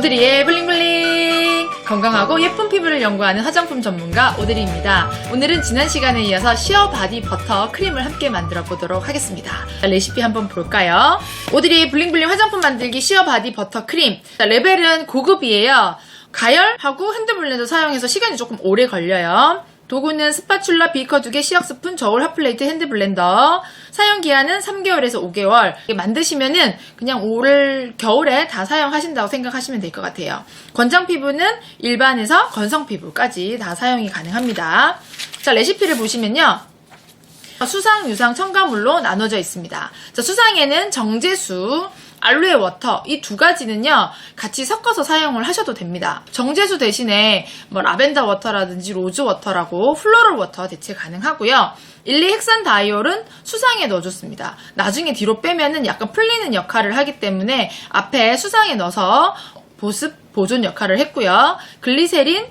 오드리의 블링블링! 건강하고 예쁜 피부를 연구하는 화장품 전문가 오드리입니다. 오늘은 지난 시간에 이어서 시어 바디 버터 크림을 함께 만들어 보도록 하겠습니다. 레시피 한번 볼까요? 오드리의 블링블링 화장품 만들기 시어 바디 버터 크림. 레벨은 고급이에요. 가열하고 핸드블렌더 사용해서 시간이 조금 오래 걸려요. 도구는 스파츌라, 비커 2개, 시약 스푼, 저울, 핫플레이트, 핸드블렌더. 사용 기한은 3개월에서 5개월. 만드시면은 그냥 올 겨울에 다 사용하신다고 생각하시면 될 것 같아요. 건장 피부는 일반에서 건성 피부까지 다 사용이 가능합니다. 자, 레시피를 보시면요. 수상, 유상, 첨가물로 나눠져 있습니다. 자, 수상에는 정제수, 알로에 워터 이 두 가지는요 같이 섞어서 사용을 하셔도 됩니다. 정제수 대신에 뭐 라벤더 워터라든지 로즈 워터라고 플로럴 워터 대체 가능하고요. 일리 헥산 다이올은 수상에 넣어줬습니다. 나중에 뒤로 빼면은 약간 풀리는 역할을 하기 때문에 앞에 수상에 넣어서 보습 보존 역할을 했고요. 글리세린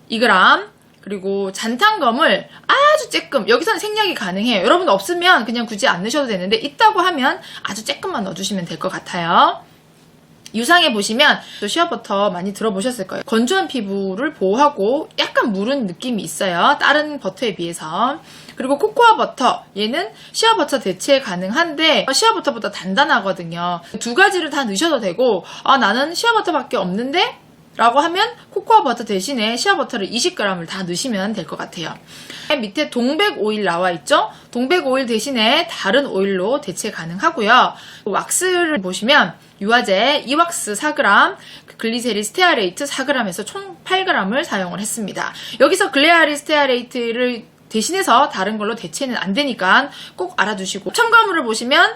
2g 그리고 잔탄검을 아주 쬐끔, 여기서는 생략이 가능해요. 여러분 없으면 그냥 굳이 안 넣으셔도 되는데 있다고 하면 아주 쬐끔만 넣어주시면 될 것 같아요. 유상에 보시면 또 시어버터 많이 들어보셨을 거예요. 건조한 피부를 보호하고 약간 무른 느낌이 있어요. 다른 버터에 비해서. 그리고 코코아 버터, 얘는 시어버터 대체 가능한데 시어버터보다 단단하거든요. 두 가지를 다 넣으셔도 되고 나는 시어버터밖에 없는데? 라고 하면 코코아 버터 대신에 시어버터를 20g을 다 넣으시면 될 것 같아요. 밑에 동백 오일 나와 있죠? 동백 오일 대신에 다른 오일로 대체 가능하고요. 왁스를 보시면 유화제 이왁스 4g, 글리세린 스테아레이트 4g에서 총 8g을 사용을 했습니다. 여기서 글레아리 스테아레이트를 대신해서 다른 걸로 대체는 안 되니까 꼭 알아두시고, 첨가물을 보시면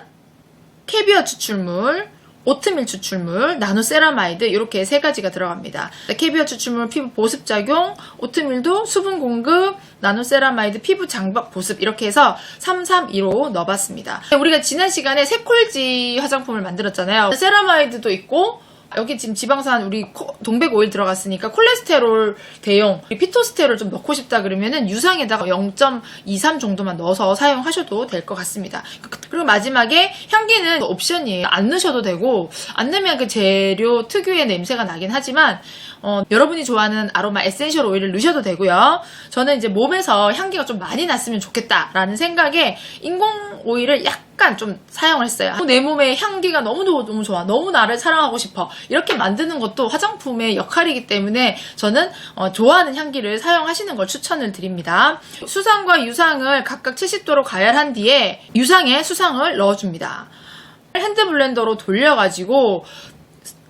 캐비어 추출물, 오트밀 추출물, 나노세라마이드 이렇게 세 가지가 들어갑니다. 캐비어 추출물 피부 보습 작용, 오트밀도 수분 공급, 나노세라마이드 피부 장벽 보습 이렇게 해서 332로 넣어봤습니다. 우리가 지난 시간에 세콜지 화장품을 만들었잖아요. 세라마이드도 있고 여기 지금 지방산 우리 동백 오일 들어갔으니까 콜레스테롤 대용, 피토스테롤 좀 넣고 싶다 그러면은 유상에다가 0.23 정도만 넣어서 사용하셔도 될 것 같습니다. 그리고 마지막에 향기는 옵션이에요. 안 넣으셔도 되고, 안 넣으면 그 재료 특유의 냄새가 나긴 하지만 여러분이 좋아하는 아로마 에센셜 오일을 넣으셔도 되고요. 저는 이제 몸에서 향기가 좀 많이 났으면 좋겠다라는 생각에 인공 오일을 약간 좀 사용을 했어요. 내 몸에 향기가 너무 좋아, 너무 나를 사랑하고 싶어, 이렇게 만드는 것도 화장품의 역할이기 때문에 저는 좋아하는 향기를 사용하시는 걸 추천을 드립니다. 수상과 유상을 각각 70도로 가열한 뒤에 유상에 수상을 넣어줍니다. 핸드블렌더로 돌려가지고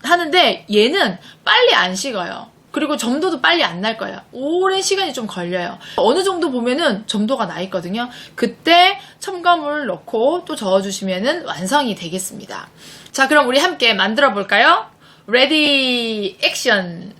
하는데 얘는 빨리 안 식어요. 그리고 점도도 빨리 안 날 거예요. 오랜 시간이 좀 걸려요. 어느 정도 보면은 점도가 나 있거든요. 그때 첨가물 넣고 또 저어주시면은 완성이 되겠습니다. 자, 그럼 우리 함께 만들어 볼까요? 레디 액션!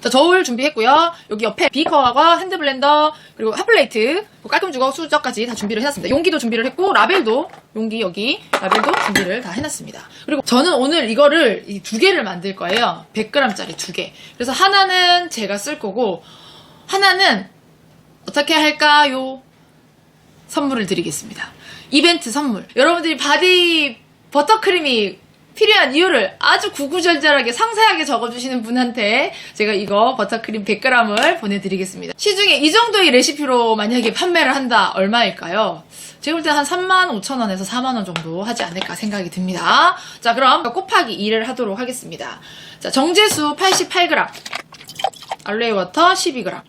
자, 저울 준비했고요. 여기 옆에 비커와 핸드블렌더 그리고 핫플레이트, 깔끔 주걱, 수저까지 다 준비를 해놨습니다. 용기도 준비를 했고 라벨도, 용기 여기 라벨도 준비를 다 해놨습니다. 그리고 저는 오늘 이거를 이 두 개를 만들 거예요. 100g짜리 두 개. 그래서 하나는 제가 쓸 거고 하나는 어떻게 할까요? 선물을 드리겠습니다. 이벤트 선물. 여러분들이 바디 버터크림이 필요한 이유를 아주 구구절절하게 상세하게 적어주시는 분한테 제가 이거 버터크림 100g을 보내드리겠습니다. 시중에 이 정도의 레시피로 만약에 판매를 한다, 얼마일까요? 제가 볼 때 한 35,000원에서 4만원 정도 하지 않을까 생각이 듭니다. 자, 그럼 곱하기 2를 하도록 하겠습니다. 자, 정제수 88g, 알로에 워터 12g,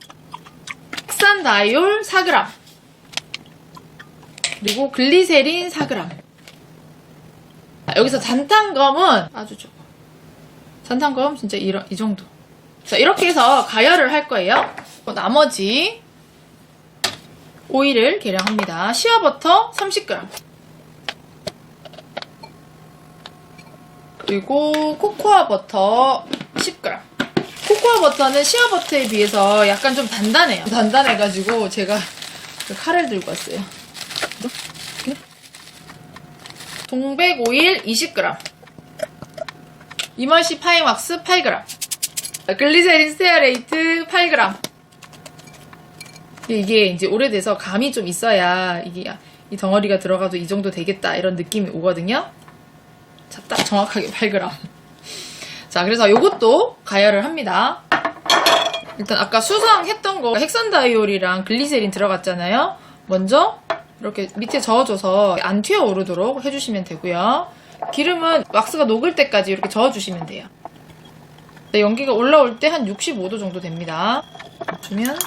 헥산 다이올 4g, 그리고 글리세린 4g. 여기서 잔탄검은 아주 좋아. 잔탄검 진짜 이 정도. 자, 이렇게 해서 가열을 할 거예요. 나머지 오일을 계량합니다. 시어버터 30g. 그리고 코코아 버터 10g. 코코아 버터는 시어버터에 비해서 약간 좀 단단해요. 단단해가지고 제가 칼을 들고 왔어요. 동백 오일 20g, 이멀시 파인 왁스 8g, 글리세린 스테아레이트 8g. 이게 이제 오래돼서 감이 좀 있어야 이게 이 덩어리가 들어가도 이 정도 되겠다 이런 느낌이 오거든요. 자, 딱 정확하게 8g. 자, 그래서 요것도 가열을 합니다. 일단 아까 수상했던 거 핵산다이올이랑 글리세린 들어갔잖아요. 먼저 이렇게 밑에 저어줘서 안 튀어오르도록 해주시면 되고요. 기름은 왁스가 녹을 때까지 이렇게 저어주시면 돼요. 연기가 올라올 때 한 65도 정도 됩니다. 주면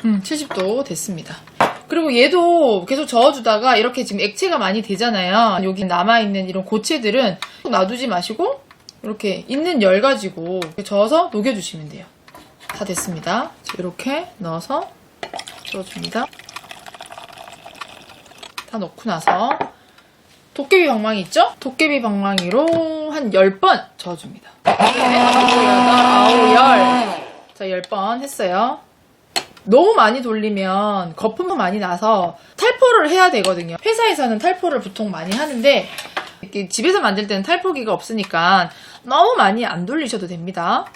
70도 됐습니다. 그리고 얘도 계속 저어주다가 이렇게 지금 액체가 많이 되잖아요. 여기 남아있는 이런 고체들은 놔두지 마시고 이렇게 있는 열 가지고 저어서 녹여주시면 돼요. 다 됐습니다. 이렇게 넣어서 저어줍니다. 다 넣고 나서 도깨비 방망이 있죠? 도깨비 방망이로 한 10번 저어줍니다. 7, 8, 9, 10. 자, 10번 했어요. 너무 많이 돌리면 거품도 많이 나서 탈포를 해야 되거든요. 회사에서는 탈포를 보통 많이 하는데 이렇게 집에서 만들 때는 탈포기가 없으니까 너무 많이 안 돌리셔도 됩니다.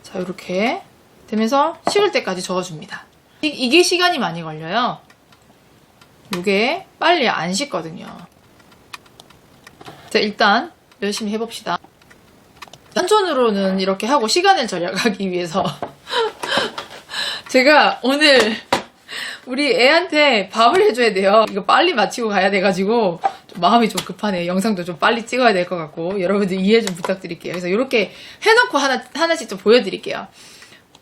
자, 이렇게 되면서 식을 때까지 저어줍니다. 이게 시간이 많이 걸려요. 이게 빨리 안 식거든요. 자, 일단 열심히 해봅시다. 한손으로는 이렇게 하고 시간을 절약하기 위해서 제가 오늘 우리 애한테 밥을 해줘야 돼요. 이거 빨리 마치고 가야 돼가지고 좀 마음이 좀 급하네요. 영상도 좀 빨리 찍어야 될 것 같고 여러분들 이해 좀 부탁드릴게요. 그래서 이렇게 해놓고 하나씩 좀 보여드릴게요.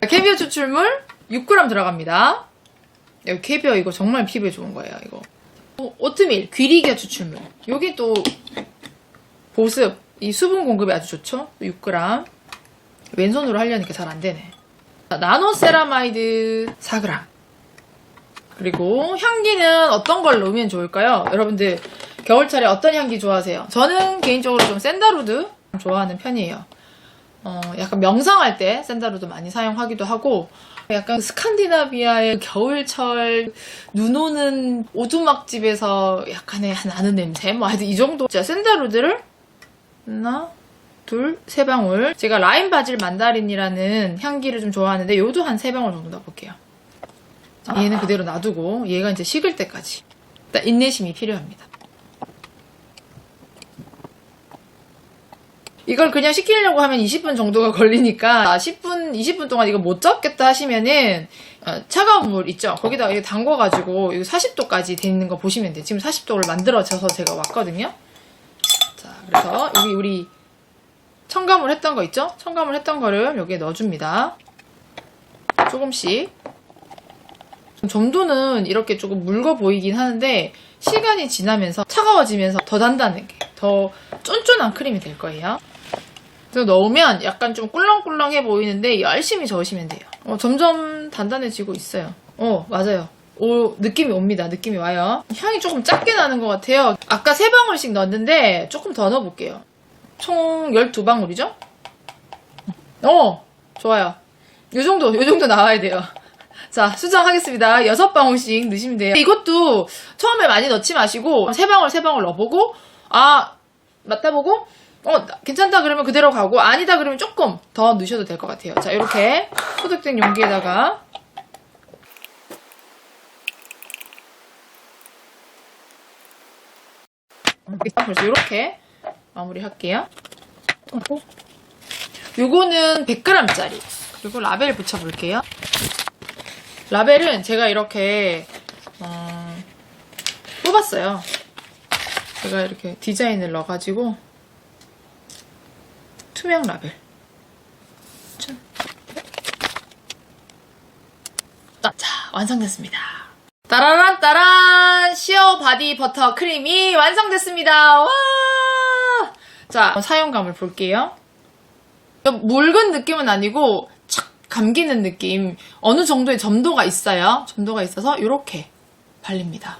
캐비어 추출물 6g 들어갑니다. 여기 캐비어 이거 정말 피부에 좋은 거예요. 이거 오트밀 귀리기아 추출물. 여기 또 보습 이 수분 공급이 아주 좋죠. 6g. 왼손으로 하려니까 잘 안되네. 나노세라마이드 4g. 그리고 향기는 어떤 걸 넣으면 좋을까요? 여러분들 겨울철에 어떤 향기 좋아하세요? 저는 개인적으로 좀 샌달우드 좋아하는 편이에요. 약간 명상할 때 샌달우드 많이 사용하기도 하고 약간 스칸디나비아의 겨울철 눈 오는 오두막집에서 약간의 나는 냄새 뭐 하여튼 이 정도. 자, 샌달우드를 하나 둘, 3방울. 제가 라임 바질 만다린이라는 향기를 좀 좋아하는데 요도 한 3방울 정도 넣어볼게요. 얘는 그대로 놔두고 얘가 이제 식을 때까지 일단 인내심이 필요합니다. 이걸 그냥 식히려고 하면 20분 정도가 걸리니까 10분, 20분 동안 이거 못 잡겠다 하시면은 차가운 물 있죠? 거기다가 이거 담궈가지고 이거 40도까지 돼 있는 거 보시면 돼요. 지금 40도를 만들어져서 제가 왔거든요. 자, 그래서 여기 우리 첨가물 했던 거 있죠? 첨가물 했던 거를 여기에 넣어줍니다. 조금씩. 점도는 이렇게 조금 묽어 보이긴 하는데 시간이 지나면서 차가워지면서 더 단단하게, 더 쫀쫀한 크림이 될 거예요. 그래서 넣으면 약간 좀 꿀렁꿀렁해 보이는데 열심히 저으시면 돼요. 점점 단단해지고 있어요. 맞아요. 느낌이 옵니다. 느낌이 와요. 향이 조금 작게 나는 것 같아요. 아까 3방울씩 넣었는데 조금 더 넣어볼게요. 총 12방울이죠? 좋아요. 요 정도 나와야 돼요. 자, 수정하겠습니다. 6방울씩 넣으시면 돼요. 이것도 처음에 많이 넣지 마시고 3방울 넣어보고 맡아보고 괜찮다 그러면 그대로 가고 아니다 그러면 조금 더 넣으셔도 될 것 같아요. 자, 이렇게 소독된 용기에다가 그래서 이렇게 마무리 할게요. 요거는 100g짜리. 그리고 라벨 붙여볼게요. 라벨은 제가 이렇게 뽑았어요. 제가 이렇게 디자인을 넣어가지고 투명 라벨. 자, 완성됐습니다. 따라란 따란 시어 바디 버터 크림이 완성됐습니다. 와! 자, 사용감을 볼게요. 묽은 느낌은 아니고 착 감기는 느낌. 어느 정도의 점도가 있어요. 점도가 있어서 이렇게 발립니다.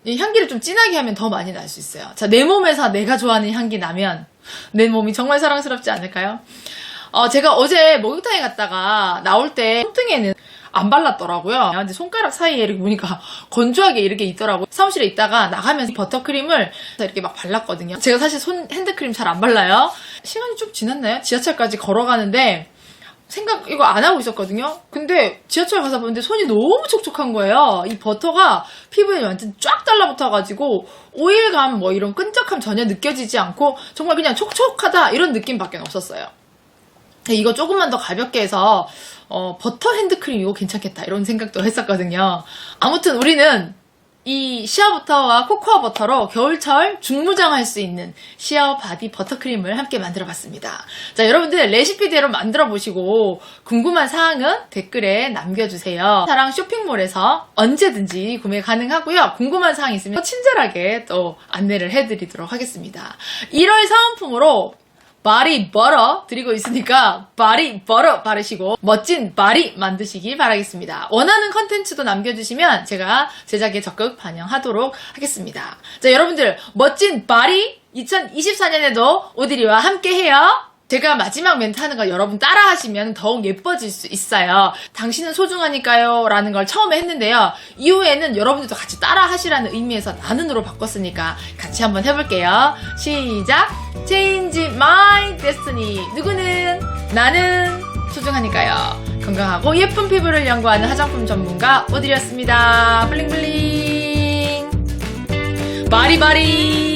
이 향기를 좀 진하게 하면 더 많이 날 수 있어요. 자, 내 몸에서 내가 좋아하는 향기 나면 내 몸이 정말 사랑스럽지 않을까요? 제가 어제 목욕탕에 갔다가 나올 때 손등에는 안 발랐더라고요. 근데 손가락 사이에 이렇게 보니까 건조하게 이렇게 있더라고요. 사무실에 있다가 나가면서 버터크림을 이렇게 막 발랐거든요. 제가 사실 핸드크림 잘 안 발라요. 시간이 좀 지났나요? 지하철까지 걸어가는데 생각 이거 안 하고 있었거든요. 근데 지하철 가서 보는데 손이 너무 촉촉한 거예요. 이 버터가 피부에 완전 쫙 달라붙어가지고 오일감 뭐 이런 끈적함 전혀 느껴지지 않고 정말 그냥 촉촉하다 이런 느낌밖에 없었어요. 이거 조금만 더 가볍게 해서 버터 핸드크림 이거 괜찮겠다 이런 생각도 했었거든요. 아무튼 우리는 이 시어버터와 코코아 버터로 겨울철 중무장할 수 있는 시어 바디 버터크림을 함께 만들어 봤습니다. 자, 여러분들 레시피대로 만들어 보시고 궁금한 사항은 댓글에 남겨주세요. 사랑 쇼핑몰에서 언제든지 구매 가능하고요. 궁금한 사항 있으면 친절하게 또 안내를 해드리도록 하겠습니다. 1월 사은품으로 바디 버터 드리고 있으니까 바디 버터 바르시고 멋진 바디 만드시길 바라겠습니다. 원하는 컨텐츠도 남겨주시면 제가 제작에 적극 반영하도록 하겠습니다. 자, 여러분들 멋진 바디 2024년에도 오드리와 함께해요. 제가 마지막 멘트 하는 거 여러분 따라 하시면 더욱 예뻐질 수 있어요. 당신은 소중하니까요 라는 걸 처음에 했는데요. 이후에는 여러분들도 같이 따라 하시라는 의미에서 나는으로 바꿨으니까 같이 한번 해볼게요. 시작! Change my destiny. 누구는? 나는 소중하니까요. 건강하고 예쁜 피부를 연구하는 화장품 전문가 오드리였습니다. 블링블링 바리바리